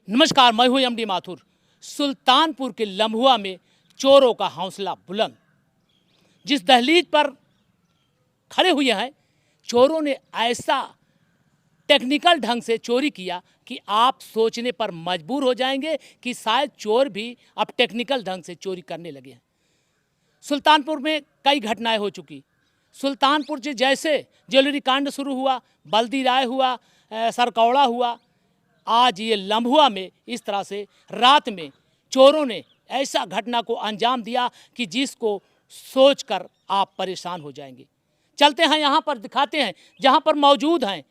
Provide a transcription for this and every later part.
नमस्कार, मैं हूं एमडी माथुर। सुल्तानपुर के लम्हुआ में चोरों का हौसला बुलंद। जिस दहलीज पर खड़े हुए हैं, चोरों ने ऐसा टेक्निकल ढंग से चोरी किया कि आप सोचने पर मजबूर हो जाएंगे कि शायद चोर भी अब टेक्निकल ढंग से चोरी करने लगे हैं। सुल्तानपुर में कई घटनाएं हो चुकी। सुल्तानपुर से जैसे ज्वेलरी कांड शुरू हुआ, बल्दी राय हुआ, सरकौड़ा हुआ, आज ये लम्हुआ में इस तरह से रात में चोरों ने ऐसा घटना को अंजाम दिया कि जिसको सोचकर आप परेशान हो जाएंगे। चलते हैं यहाँ पर, दिखाते हैं जहाँ पर मौजूद हैं।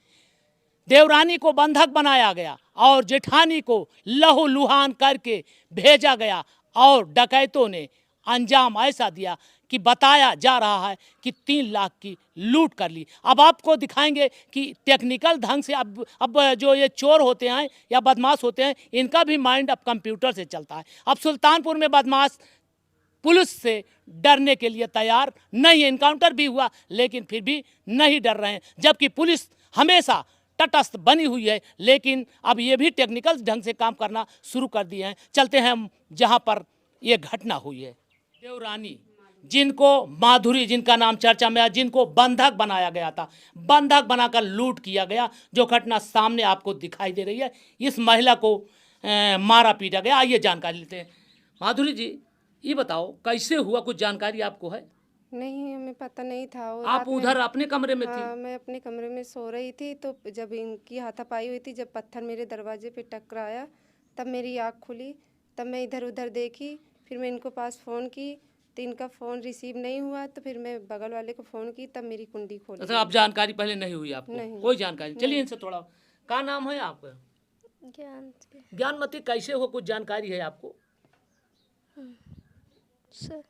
देवरानी को बंधक बनाया गया और जेठानी को लहूलुहान करके भेजा गया और डकैतों ने अंजाम ऐसा दिया कि बताया जा रहा है कि 3 लाख की लूट कर ली। अब आपको दिखाएंगे कि टेक्निकल ढंग से अब जो ये चोर होते हैं या बदमाश होते हैं, इनका भी माइंड अब कंप्यूटर से चलता है। अब सुल्तानपुर में बदमाश पुलिस से डरने के लिए तैयार नहीं है। इनकाउंटर भी हुआ लेकिन फिर भी नहीं डर रहे हैं, जबकि पुलिस हमेशा तटस्थ बनी हुई है। लेकिन अब ये भी टेक्निकल ढंग से काम करना शुरू कर दिए हैं। चलते हैं हम जहाँ पर ये घटना हुई है। देवरानी, जिनको माधुरी, जिनका नाम चर्चा में है, जिनको बंधक बनाया गया था, बंधक बनाकर लूट किया गया, जो घटना सामने आपको दिखाई दे रही है। इस महिला को मारा पीटा गया। आइए जानकारी लेते हैं। माधुरी जी, ये बताओ कैसे हुआ, कुछ जानकारी आपको है? नहीं, हमें पता नहीं था। और आप उधर अपने कमरे में थी? हाँ, मैं अपने कमरे में सो रही थी, तो जब इनकी हाथापाई हुई थी, जब पत्थर मेरे दरवाजे पे टकराया, तब मेरी आँख खुली। तब मैं इधर उधर देखी, फिर मैं इनको पास फ़ोन की तो इनका फ़ोन रिसीव नहीं हुआ। तो फिर मैं बगल वाले को फ़ोन की, तब मेरी कुंडी खोली। अच्छा, आप जानकारी पहले नहीं हुई आपको? नहीं, कोई जानकारी? चलिए इनसे थोड़ा, क्या नाम है आपका? ज्ञानमती। कैसे हो, कुछ जानकारी है आपको? सर,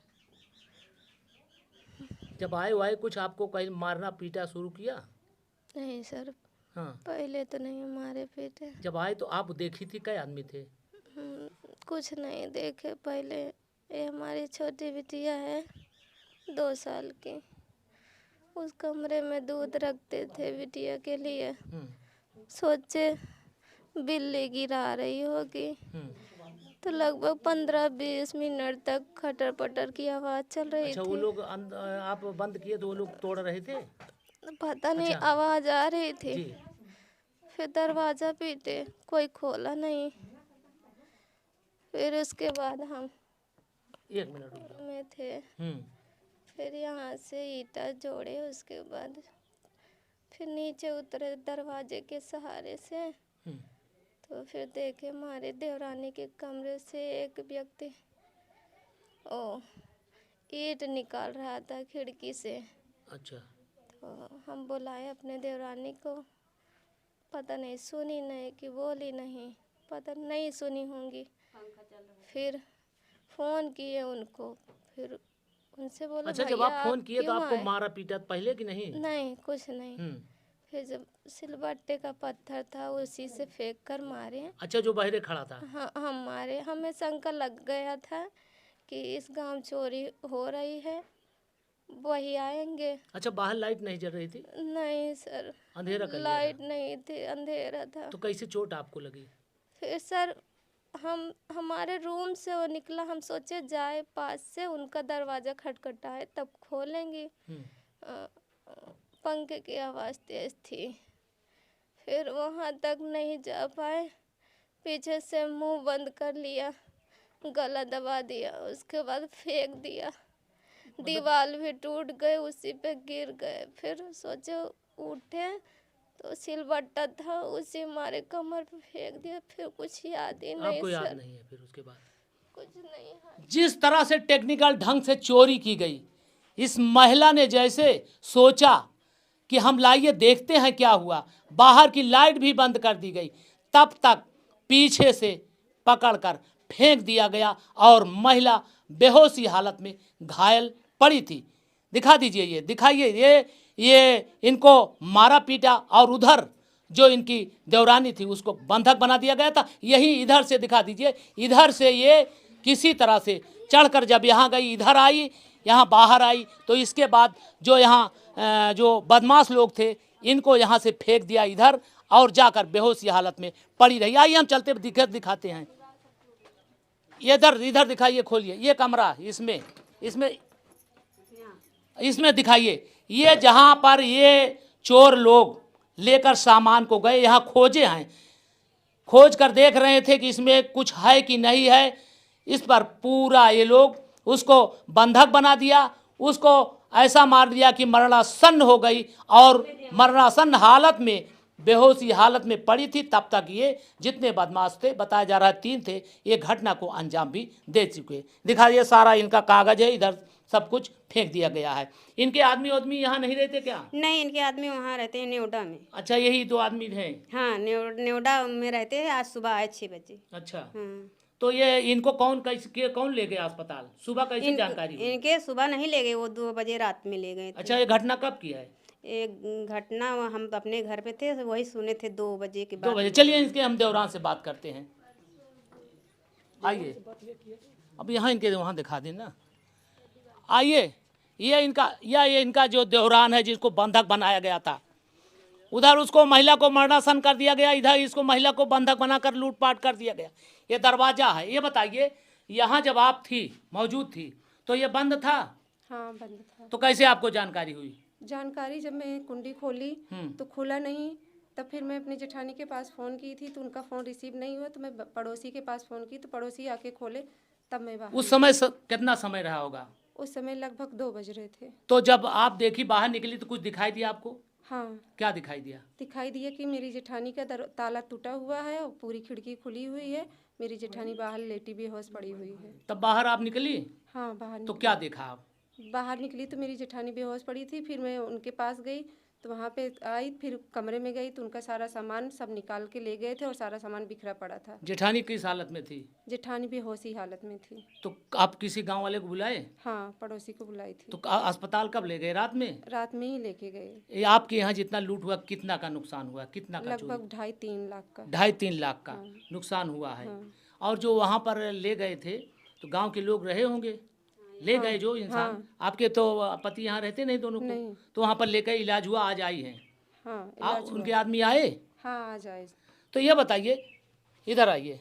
जब आए कुछ आपको कहीं मारना पीटा शुरू किया? नहीं सर, हाँ, पहले तो नहीं मारे पीटे। जब आए तो आप देखी थी, कई आदमी थे? कुछ नहीं देखे पहले। ये हमारी छोटी बिटिया है 2 साल की, उस कमरे में दूध रखते थे बिटिया के लिए। सोचे बिल्ली गिरा रही होगी, तो लगभग 15-20 मिनट तक खटर पटर की आवाज़ चल रही अच्छा, थी। वो लोग आप बंद किए तो वो लोग तोड़ रहे थे? पता नहीं, अच्छा। आवाज़ आ रही थी। जी। फिर दरवाज़ा पीटे, कोई खोला नहीं। फिर उसके बाद हम 1 मिनट रुक जाओ। में थे। फिर यहाँ से ईंटा जोड़े, उसके बाद फिर नीचे उतरे दरवाजे के सहारे से। तो फिर देखे हमारे देवरानी के कमरे से एक व्यक्ति ईंट निकाल रहा था खिड़की से। अच्छा। तो हम बुलाए अपने देवरानी को, पता नहीं सुनी नहीं कि बोली नहीं, पता नहीं सुनी होंगी। फिर फ़ोन किए उनको, फिर उनसे बोला, अच्छा, जब आप फ़ोन किए तो आपको मारा पीटा पहले कि नहीं? नहीं, कुछ नहीं। फिर जब सिलबट्टे का पत्थर था उसी से फेंक कर मारे। अच्छा, जो बाहर खड़ा था? हाँ, हम मारे। हमें शंका लग गया था कि इस गांव चोरी हो रही है, वही आएंगे। अच्छा, बाहर लाइट नहीं जल रही थी? नहीं सर, अंधेरा कर लिया लाइट था? नहीं थी, अंधेरा था। तो कैसे चोट आपको लगी? फिर सर हमारे रूम से वो निकला, हम सोचे जाए पास से उनका दरवाज़ा खटखटाए तब खोलेंगे। पंखे की आवाज़ तेज़ थी। फिर वहाँ तक नहीं जा पाए, पीछे से मुंह बंद कर लिया, गला दबा दिया, उसके बाद फेंक दिया। दीवार भी टूट गए, उसी पे गिर गए। फिर सोचे उठे तो सिलबट्टा था, उसी हमारे कमर पे फेंक दिया। फिर कुछ याद ही नहीं। आपको याद नहीं है फिर उसके बाद? कुछ नहीं है। जिस तरह से टेक्निकल ढंग से चोरी की गई, इस महिला ने जैसे सोचा कि हम लाइए देखते हैं क्या हुआ, बाहर की लाइट भी बंद कर दी गई, तब तक पीछे से पकड़कर फेंक दिया गया और महिला बेहोशी हालत में घायल पड़ी थी। दिखा दीजिए, ये दिखाइए, ये इनको मारा पीटा और उधर जो इनकी देवरानी थी उसको बंधक बना दिया गया था। यही इधर से दिखा दीजिए, इधर से ये किसी तरह से चढ़कर जब यहाँ गई, इधर आई, यहाँ बाहर आई, तो इसके बाद जो यहाँ जो बदमाश लोग थे इनको यहाँ से फेंक दिया इधर और जाकर बेहोशी हालत में पड़ी रही। आइए हम चलते दिखाते हैं। ये इधर दिखाइए, खोलिए ये कमरा, इसमें दिखाइए। ये जहाँ पर ये चोर लोग लेकर सामान को गए, यहाँ खोजे हैं, खोज कर देख रहे थे कि इसमें कुछ है कि नहीं है। इस पर पूरा ये लोग उसको बंधक बना दिया, उसको ऐसा मार दिया कि मरणासन्न हो गई और मरणासन्न हालत में, बेहोशी हालत में पड़ी थी। तब तक ये जितने बदमाश थे, बताया जा रहा है 3 थे, ये घटना को अंजाम भी दे चुके। दिखाइए सारा इनका कागज है, इधर सब कुछ फेंक दिया गया है। इनके आदमी यहाँ नहीं रहते क्या? नहीं, इनके आदमी वहाँ रहते हैं नेवडा में। अच्छा, यही 2 आदमी हैं। हाँ, नेवडा में रहते हैं। आज सुबह आए 6 बजे। अच्छा, हाँ। तो ये इनको कौन ले गए अस्पताल? सुबह कैसे जानकारी हुई? इनके सुबह नहीं ले गए, वो 2 बजे रात में ले गए थे। अच्छा, ये घटना कब की है? एक घटना हम अपने घर पे थे, वही सुने थे 2 बजे के 2 बाद। बजे। चलिए इनके हम देवरान से बात करते हैं। आइए, अब यहाँ इनके वहाँ दिखा दें ना। आइए, ये इनका जो देवरान है, जिसको बंधक बनाया गया था। उधर उसको महिला को मरणासन कर दिया गया, इधर इसको महिला को बंधक बनाकर लूटपाट कर दिया गया। ये दरवाजा है। ये बताइए, यहाँ जब आप मौजूद थी तो ये बंद था? हाँ, बंद था। तो कैसे आपको जानकारी हुई? जानकारी जब मैं कुंडी खोली तो खुला नहीं। तब फिर मैं अपने जेठानी के पास फ़ोन की थी तो उनका फ़ोन रिसीव नहीं हुआ, तो मैं पड़ोसी के पास फ़ोन की तो पड़ोसी आके खोले, तब मैं बाहर। उस समय कितना समय रहा होगा? उस समय लगभग 2 बज रहे थे। तो जब आप देखी, बाहर निकली, तो कुछ दिखाई दिया आपको? हाँ, क्या दिखाई दिया? दिखाई दिया कि मेरी जेठानी का ताला टूटा हुआ है और पूरी खिड़की खुली हुई है। मेरी जेठानी बाहर लेटी बेहोश पड़ी हुई है। तब बाहर आप निकली? हाँ, बाहर तो क्या देखा आप? बाहर निकली तो मेरी जेठानी बेहोश पड़ी थी। फिर मैं उनके पास गई तो वहाँ पे आई, फिर कमरे में गई तो उनका सारा सामान सब निकाल के ले गए थे और सारा सामान बिखरा पड़ा था। जेठानी किस हालत में थी? जेठानी बेहोशी हालत में थी। तो आप किसी गांव वाले को बुलाए? हाँ, पड़ोसी को बुलाई थी। तो अस्पताल कब ले गए? रात में? रात में ही लेके गए। ये आपके यहाँ जितना लूट हुआ, कितना का नुकसान हुआ? कितना का? लगभग 2.5-3 लाख का। 2.5-3 लाख का नुकसान हुआ है। और जो वहाँ पर ले गए थे तो गांव के लोग रहे होंगे, ले गए जो इंसान। आपके तो पति यहाँ रहते नहीं दोनों को? तो वहाँ पर लेकर इलाज हुआ, आज आई हैं? हाँ, आप उनके आदमी आए? हाँ, आ जाए। तो ये बताइए, इधर आइए,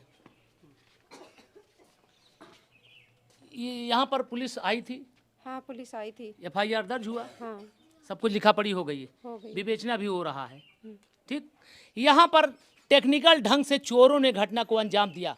यहाँ पर पुलिस आई थी? हाँ, पुलिस आई थी। FIR दर्ज हुआ? हाँ, सब कुछ लिखा पड़ी हो गई है, हो गई। विवेचना भी हो रहा है। ठीक, यहाँ पर टेक्निकल ढंग से चोरों ने घटना को अंजाम दिया।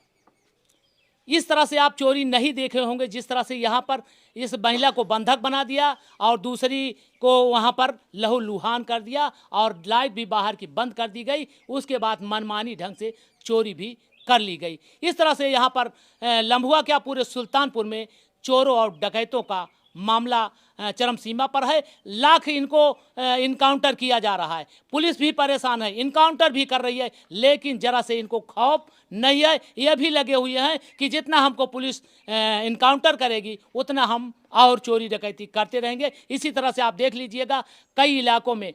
इस तरह से आप चोरी नहीं देखे होंगे, जिस तरह से यहाँ पर इस महिला को बंधक बना दिया और दूसरी को वहाँ पर लहूलुहान कर दिया और लाइट भी बाहर की बंद कर दी गई। उसके बाद मनमानी ढंग से चोरी भी कर ली गई। इस तरह से यहाँ पर लम्हुआ क्या, पूरे सुल्तानपुर में चोरों और डकैतों का मामला चरम सीमा पर है। लाख इनको इनकाउंटर किया जा रहा है, पुलिस भी परेशान है, इनकाउंटर भी कर रही है, लेकिन जरा से इनको खौफ नहीं है। ये भी लगे हुए हैं कि जितना हमको पुलिस इनकाउंटर करेगी उतना हम और चोरी डकैती करते रहेंगे। इसी तरह से आप देख लीजिएगा कई इलाकों में,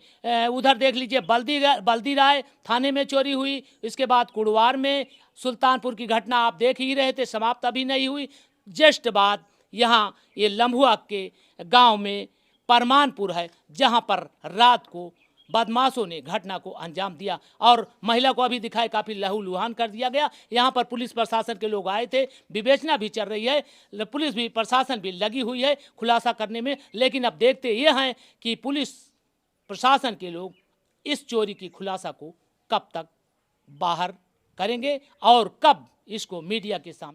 उधर देख लीजिए बल्दी राय थाने में चोरी हुई, इसके बाद कुड़वार में, सुल्तानपुर की घटना आप देख ही रहे थे, समाप्त अभी नहीं हुई। जस्ट बाद यहाँ ये लम्हुआ के गांव में परमानपुर है, जहां पर रात को बदमाशों ने घटना को अंजाम दिया और महिला को अभी दिखाए काफ़ी लहूलुहान कर दिया गया। यहाँ पर पुलिस प्रशासन के लोग आए थे, विवेचना भी चल रही है, पुलिस भी प्रशासन भी लगी हुई है खुलासा करने में। लेकिन अब देखते ये हैं कि पुलिस प्रशासन के लोग इस चोरी की खुलासा को कब तक बाहर करेंगे और कब इसको मीडिया के सामने